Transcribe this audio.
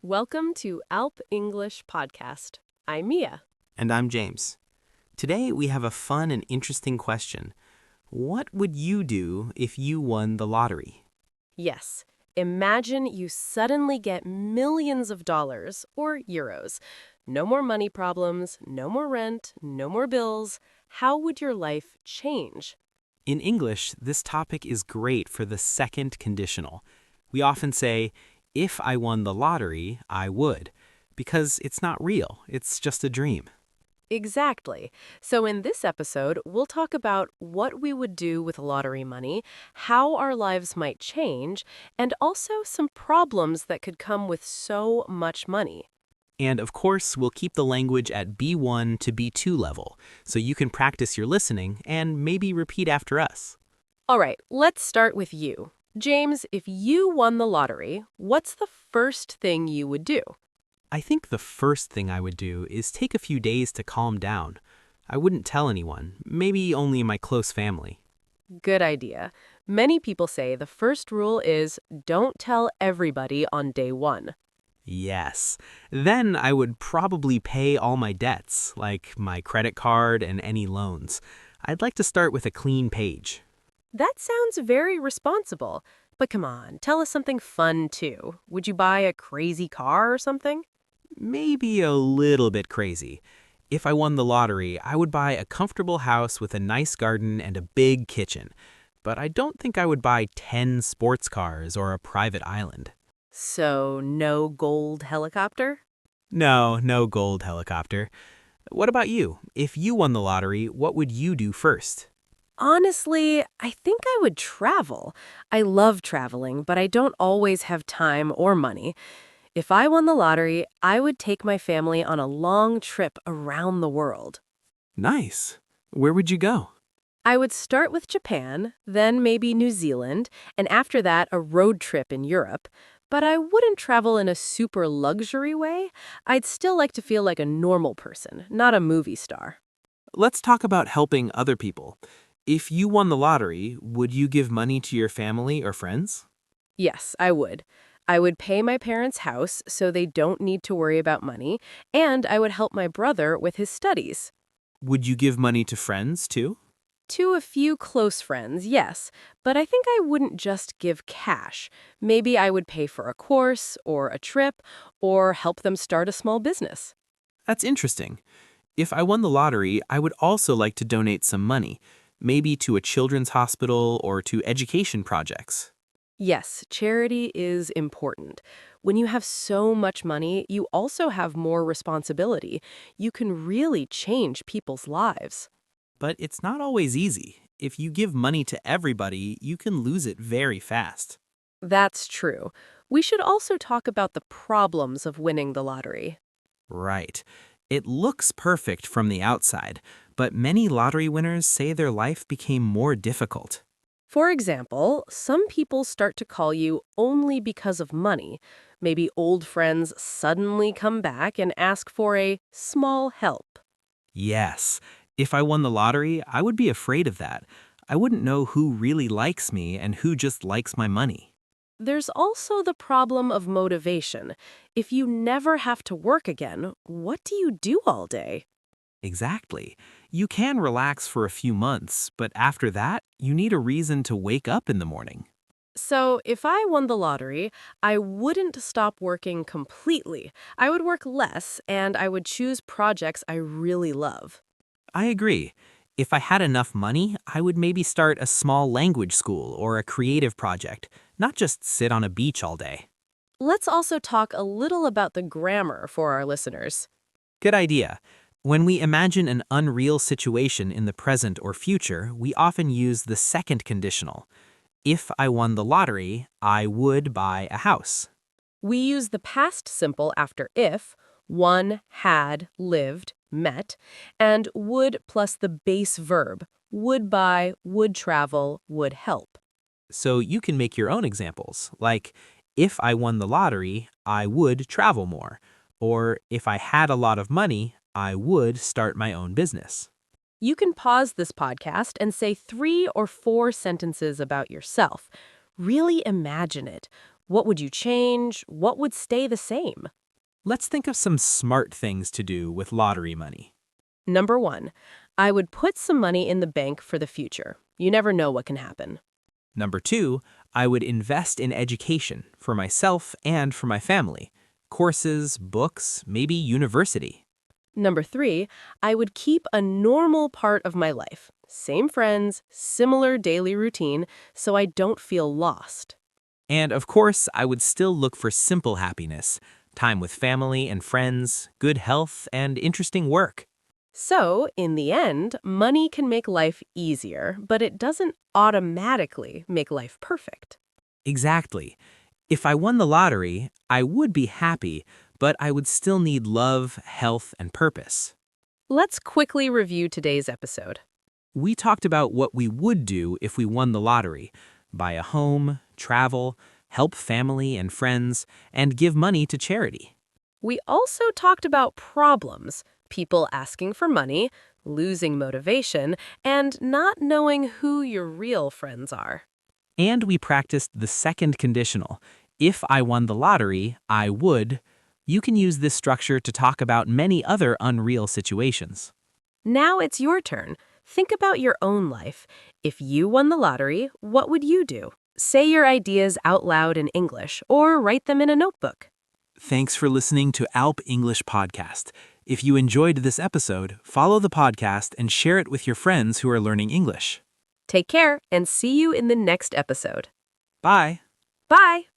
Welcome to Alp English Podcast. I'm Mia. And I'm James. Today we have a fun and interesting question. What would you do if you won the lottery? Yes, imagine you suddenly get millions of dollars or euros. No more money problems, no more rent, no more bills. How would your life change? In English, this topic is great for the second conditional. We often say, if I won the lottery, I would, because it's not real, it's just a dream. Exactly. So in this episode, we'll talk about what we would do with lottery money, how our lives might change, and also some problems that could come with so much money. And of course, we'll keep the language at B1 to B2 level, so you can practice your listening and maybe repeat after us. All right, let's start with you. James, if you won the lottery, what's the first thing you would do? I think the first thing I would do is take a few days to calm down. I wouldn't tell anyone, maybe only my close family. Good idea. Many people say the first rule is don't tell everybody on day one. Yes. Then I would probably pay all my debts, like my credit card and any loans. I'd like to start with a clean page. That sounds very responsible. But come on, tell us something fun too. Would you buy a crazy car or something? Maybe a little bit crazy. If I won the lottery, I would buy a comfortable house with a nice garden and a big kitchen. But I don't think I would buy 10 sports cars or a private island. So, no gold helicopter? No gold helicopter. What about you? If you won the lottery, what would you do first? Honestly, I think I would travel. I love traveling, but I don't always have time or money. If I won the lottery, I would take my family on a long trip around the world. Nice. Where would you go? I would start with Japan, then maybe New Zealand, and after that, a road trip in Europe. But I wouldn't travel in a super luxury way. I'd still like to feel like a normal person, not a movie star. Let's talk about helping other people. If you won the lottery, would you give money to your family or friends? Yes, I would. I would pay my parents' house so they don't need to worry about money, and I would help my brother with his studies. Would you give money to friends too? To a few close friends, yes, but I think I wouldn't just give cash. Maybe I would pay for a course or a trip or help them start a small business. That's interesting. If I won the lottery, I would also like to donate some money, maybe to a children's hospital or to education projects. Yes, charity is important. When you have so much money, you also have more responsibility. You can really change people's lives. But it's not always easy. If you give money to everybody, you can lose it very fast. That's true. We should also talk about the problems of winning the lottery. Right. It looks perfect from the outside, but many lottery winners say their life became more difficult. For example, some people start to call you only because of money. Maybe old friends suddenly come back and ask for a small help. Yes. If I won the lottery, I would be afraid of that. I wouldn't know who really likes me and who just likes my money. There's also the problem of motivation. If you never have to work again, what do you do all day? Exactly. You can relax for a few months, but after that, you need a reason to wake up in the morning. So, if I won the lottery, I wouldn't stop working completely. I would work less, and I would choose projects I really love. I agree. If I had enough money, I would maybe start a small language school or a creative project, not just sit on a beach all day. Let's also talk a little about the grammar for our listeners. Good idea. When we imagine an unreal situation in the present or future, we often use the second conditional. If I won the lottery, I would buy a house. We use the past simple after if, won, had, lived, met, and would plus the base verb, would buy, would travel, would help. So you can make your own examples, like, if I won the lottery, I would travel more. Or if I had a lot of money, I would start my own business. You can pause this podcast and say 3 or 4 sentences about yourself. Really imagine it. What would you change? What would stay the same? Let's think of some smart things to do with lottery money. Number 1, I would put some money in the bank for the future. You never know what can happen. Number 2, I would invest in education for myself and for my family. Courses, books, maybe university. Number 3, I would keep a normal part of my life. Same friends, similar daily routine, so I don't feel lost. And of course, I would still look for simple happiness, time with family and friends, good health, and interesting work. So, in the end, money can make life easier, but it doesn't automatically make life perfect. Exactly. If I won the lottery, I would be happy, but I would still need love, health, and purpose. Let's quickly review today's episode. We talked about what we would do if we won the lottery: buy a home, travel, help family and friends, and give money to charity. We also talked about problems, people asking for money, losing motivation, and not knowing who your real friends are. And we practiced the second conditional. If I won the lottery, I would. You can use this structure to talk about many other unreal situations. Now it's your turn. Think about your own life. If you won the lottery, what would you do? Say your ideas out loud in English or write them in a notebook. Thanks for listening to Alp English Podcast. If you enjoyed this episode, follow the podcast and share it with your friends who are learning English. Take care and see you in the next episode. Bye. Bye!